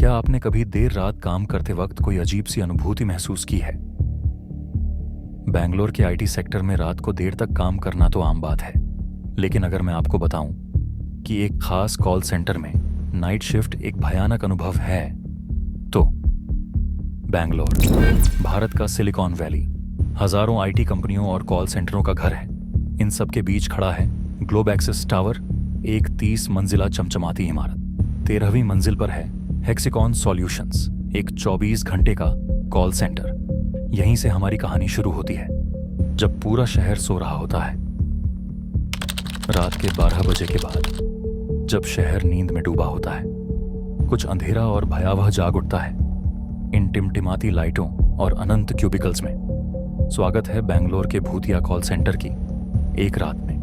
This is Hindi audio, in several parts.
क्या आपने कभी देर रात काम करते वक्त कोई अजीब सी अनुभूति महसूस की है? बैंगलोर के आईटी सेक्टर में रात को देर तक काम करना तो आम बात है, लेकिन अगर मैं आपको बताऊं कि एक खास कॉल सेंटर में नाइट शिफ्ट एक भयानक अनुभव है, तो बैंगलोर भारत का सिलिकॉन वैली, हजारों आईटी कंपनियों और कॉल सेंटरों का घर है। इन सब के बीच खड़ा है ग्लोब एक्सिस टावर, एक 30 मंजिला चमचमाती इमारत। 13वीं मंजिल पर है हेक्सिकॉन सॉल्यूशंस, एक 24 घंटे का कॉल सेंटर। यहीं से हमारी कहानी शुरू होती है, जब पूरा शहर सो रहा होता है। रात के 12 बजे के बाद, जब शहर नींद में डूबा होता है, कुछ अंधेरा और भयावह जाग उठता है इन टिमटिमाती लाइटों और अनंत क्यूबिकल्स में। स्वागत है बैंगलोर के भूतिया कॉल सेंटर की एक रात में।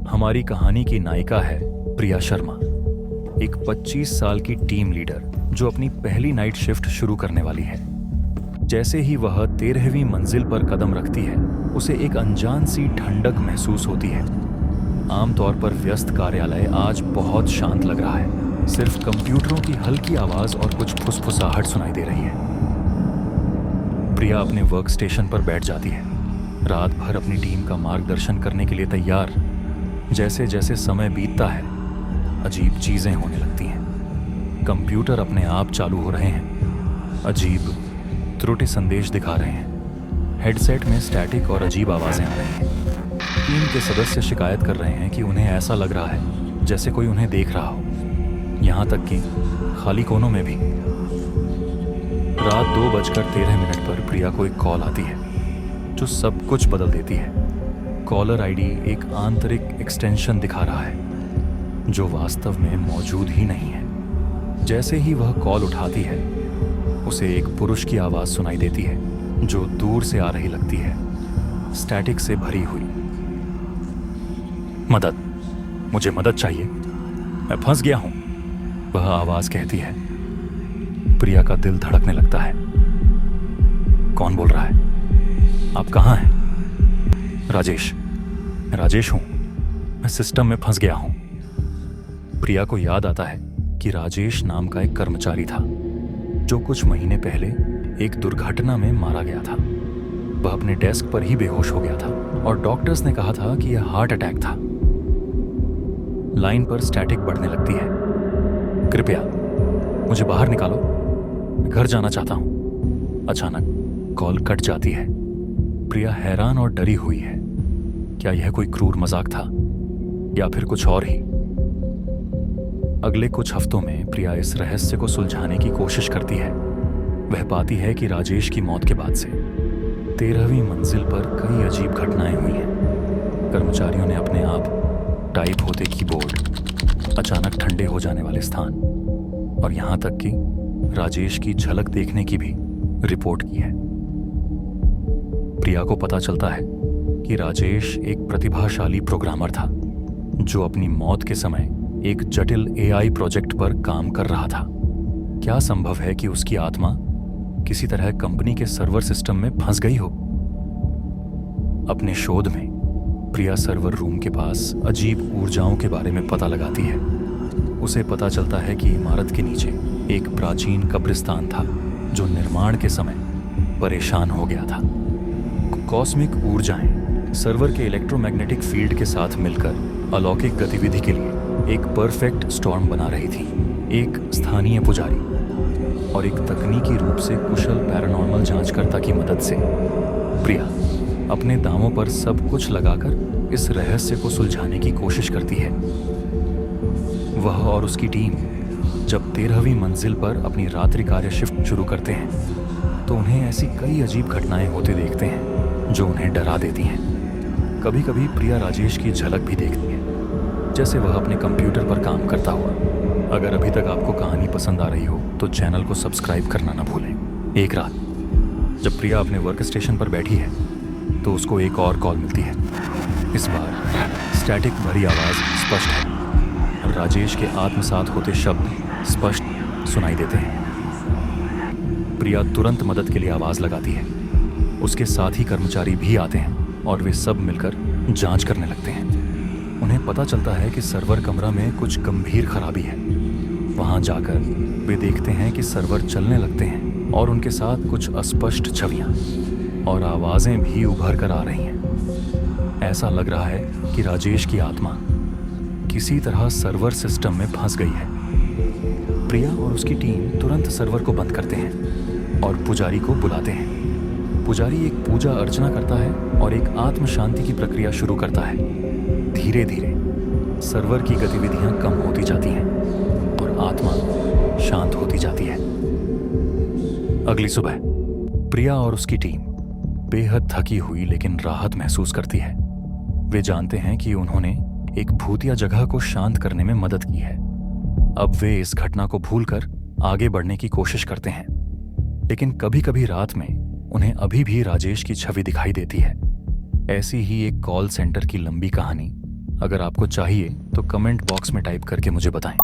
हमारी कहानी की नायिका है प्रिया शर्मा, एक 25 साल की टीम लीडर जो अपनी पहली नाइट शिफ्ट शुरू करने वाली है। जैसे ही वह 13वीं मंजिल पर कदम रखती है, उसे एक अनजान सी ठंडक महसूस होती है। आमतौर पर व्यस्त कार्यालय आज बहुत शांत लग रहा है, सिर्फ कंप्यूटरों की हल्की आवाज और कुछ फुसफुसाहट सुनाई दे रही है। प्रिया अपने वर्क स्टेशन पर बैठ जाती है, रात भर अपनी टीम का मार्गदर्शन करने के लिए तैयार। जैसे जैसे समय बीतता है, अजीब चीजें होने लगती हैं। कंप्यूटर अपने आप चालू हो रहे हैं, अजीब त्रुटि संदेश दिखा रहे हैं। हेडसेट में स्टैटिक और अजीब आवाजें आ रही हैं। टीम के सदस्य शिकायत कर रहे हैं कि उन्हें ऐसा लग रहा है जैसे कोई उन्हें देख रहा हो, यहाँ तक कि खाली कोनों में भी। रात 2:13 पर प्रिया को एक कॉल आती है जो सब कुछ बदल देती है। कॉलर आईडी एक आंतरिक एक्सटेंशन दिखा रहा है जो वास्तव में मौजूद ही नहीं है। जैसे ही वह कॉल उठाती है, उसे एक पुरुष की आवाज सुनाई देती है जो दूर से आ रही लगती है, स्टैटिक से भरी हुई। मदद, मुझे मदद चाहिए, मैं फंस गया हूं, वह आवाज कहती है। प्रिया का दिल धड़कने लगता है। कौन बोल रहा है? आप कहां हैं? राजेश, मैं राजेश हूं, मैं सिस्टम में फंस गया हूं। प्रिया को याद आता है कि राजेश नाम का एक कर्मचारी था जो कुछ महीने पहले एक दुर्घटना में मारा गया था। वह अपने डेस्क पर ही बेहोश हो गया था और डॉक्टर्स ने कहा था कि यह हार्ट अटैक था। लाइन पर स्टैटिक बढ़ने लगती है। कृपया मुझे बाहर निकालो, मैं घर जाना चाहता हूं। अचानक कॉल कट जाती है। प्रिया हैरान और डरी हुई है। क्या यह कोई क्रूर मजाक था या फिर कुछ और ही? अगले कुछ हफ्तों में प्रिया इस रहस्य को सुलझाने की कोशिश करती है। वह पाती है कि राजेश की मौत के बाद से 13वीं मंजिल पर कई अजीब घटनाएं हुई हैं। कर्मचारियों ने अपने आप टाइप होते कीबोर्ड, अचानक ठंडे हो जाने वाले स्थान और यहां तक कि राजेश की झलक देखने की भी रिपोर्ट की है। प्रिया को पता चलता है कि राजेश एक प्रतिभाशाली प्रोग्रामर था जो अपनी मौत के समय एक जटिल एआई प्रोजेक्ट पर काम कर रहा था। क्या संभव है कि उसकी आत्मा किसी तरह कंपनी के सर्वर सिस्टम में फंस गई हो? अपने शोध में प्रिया सर्वर रूम के पास अजीब ऊर्जाओं के बारे में पता लगाती है। उसे पता चलता है कि इमारत के नीचे एक प्राचीन कब्रिस्तान था जो निर्माण के समय परेशान हो गया था। कॉस्मिक ऊर्जाएं सर्वर के इलेक्ट्रोमैग्नेटिक फील्ड के साथ मिलकर अलौकिक गतिविधि के लिए एक परफेक्ट स्टॉर्म बना रही थी। एक स्थानीय पुजारी और एक तकनीकी रूप से कुशल पैरानॉर्मल जांचकर्ता की मदद से प्रिया अपने दांवों पर सब कुछ लगाकर इस रहस्य को सुलझाने की कोशिश करती है। वह और उसकी टीम जब 13वीं मंजिल पर अपनी रात्रि कार्य शिफ्ट शुरू करते हैं तो उन्हें ऐसी कई अजीब घटनाएं होते देखते हैं जो उन्हें डरा देती हैं। कभी कभी प्रिया राजेश की झलक भी देखती है, जैसे वह अपने कंप्यूटर पर काम करता हुआ। अगर अभी तक आपको कहानी पसंद आ रही हो तो चैनल को सब्सक्राइब करना ना भूलें। एक रात जब प्रिया अपने वर्क स्टेशन पर बैठी है तो उसको एक और कॉल मिलती है। इस बार स्टैटिक भरी आवाज़ स्पष्ट है और राजेश के आत्मसात होते शब्द स्पष्ट सुनाई देते हैं। प्रिया तुरंत मदद के लिए आवाज़ लगाती है। उसके साथ ही कर्मचारी भी आते हैं और वे सब मिलकर जांच करने लगते हैं। उन्हें पता चलता है कि सर्वर कमरा में कुछ गंभीर खराबी है। वहां जाकर वे देखते हैं कि सर्वर चलने लगते हैं और उनके साथ कुछ अस्पष्ट छवियां और आवाजें भी उभर कर आ रही हैं। ऐसा लग रहा है कि राजेश की आत्मा किसी तरह सर्वर सिस्टम में फंस गई है। प्रिया और उसकी टीम तुरंत सर्वर को बंद करते हैं और पुजारी को बुलाते हैं। पुजारी एक पूजा अर्चना करता है और एक आत्म शांति की प्रक्रिया शुरू करता है। धीरे धीरे सर्वर की गतिविधियां कम होती जाती हैं और आत्मा शांत होती जाती है। अगली सुबह प्रिया और उसकी टीम बेहद थकी हुई लेकिन राहत महसूस करती है। वे जानते हैं कि उन्होंने एक भूतिया जगह को शांत करने में मदद की है। अब वे इस घटना को भूलकर आगे बढ़ने की कोशिश करते हैं, लेकिन कभी कभी रात में उन्हें अभी भी राजेश की छवि दिखाई देती है। ऐसी ही एक कॉल सेंटर की लंबी कहानी अगर आपको चाहिए तो कमेंट बॉक्स में टाइप करके मुझे बताएं।